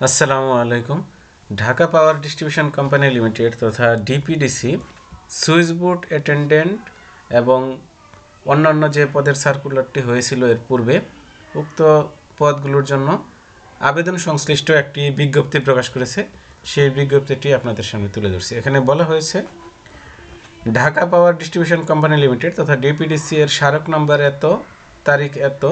আসসালামু আলাইকুম। Dhaka power distribution company limited তথা ডিপিডিসি সুইচ বোর্ড অ্যাটেন্ডেন্ট এবং অন্যান্য যে পদের সার্কুলারটি হয়েছিল এর পূর্বে উক্ত পদগুলোর জন্য আবেদন সংশ্লিষ্ট একটি বিজ্ঞপ্তি প্রকাশ করেছে। সেই বিজ্ঞপ্তিটি আপনাদের সামনে তুলে ধরছি। এখানে বলা হয়েছে, Dhaka power distribution company limited তথা ডিপিডিসি এর স্মারক নম্বর এত, তারিখ এত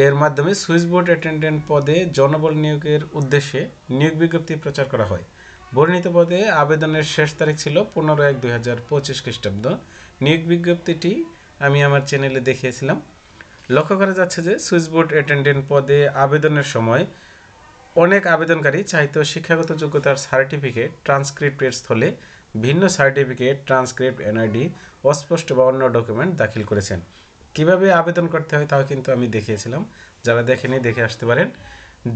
এর মাধ্যমে সুইচ বোর্ড অ্যাটেন্ডেন্ট পদে জনবল নিয়োগের উদ্দেশ্যে নিয়োগ বিজ্ঞপ্তি প্রচার করা হয়। বর্ণিত পদে আবেদনের শেষ তারিখ ছিল 15/1/2025 খ্রিস্টাব্দ। নিয়োগ বিজ্ঞপ্তিটি আমি আমার চ্যানেলে দেখিয়েছিলাম। লক্ষ্য করা যাচ্ছে যে সুইচ বোর্ড অ্যাটেন্ডেন্ট পদে আবেদনের সময় অনেক আবেদনকারী চাইতো শিক্ষাগত যোগ্যতার সার্টিফিকেট, ট্রান্সক্রিপ্টের স্থলে ভিন্ন সার্টিফিকেট, ট্রান্সক্রিপ্ট, এনআইডি, অস্পষ্ট বা অন্য ডকুমেন্ট দাখিল করেছেন। কিভাবে আবেদন করতে হয় তাও কিন্তু আমি দেখিয়েছিলাম। যারা দেখেনি দেখে আসতে পারেন।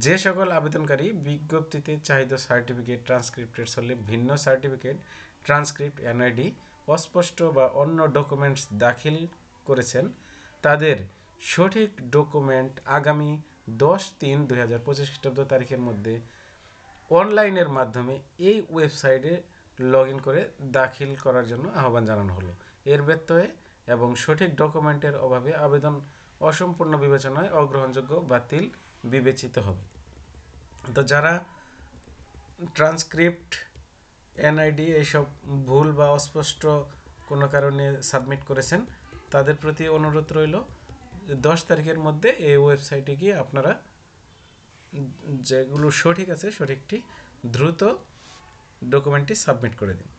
যে সকল আবেদনকারী বিজ্ঞপ্তিতে চাহিত সার্টিফিকেট, ট্রান্সক্রিপ্টের স্থলে ভিন্ন সার্টিফিকেট, ট্রান্সক্রিপ্ট, এনআইডি, অস্পষ্ট বা অন্য ডকুমেন্টস দাখিল করেছেন তাদের সঠিক ডকুমেন্ট আগামী 10/3/2025 খ্রিস্টাব্দ তারিখের মধ্যে অনলাইনের মাধ্যমে এই ওয়েবসাইটে লগ ইন করে দাখিল করার জন্য আহ্বান জানানো হলো। এর ব্যত্যয়ে এবং সঠিক ডকুমেন্টের অভাবে আবেদন অসম্পূর্ণ বিবেচনায় অগ্রহণযোগ্য বাতিল বিবেচিত হবে। তো যারা ট্রান্সক্রিপ্ট, এনআইডি এইসব ভুল বা অস্পষ্ট কোনো কারণে সাবমিট করেছেন তাদের প্রতি অনুরোধ রইল 10 তারিখের মধ্যে এই ওয়েবসাইটে গিয়ে আপনারা যেগুলো সঠিক আছে সঠিকটি দ্রুত ডকুমেন্টটি সাবমিট করে দিন।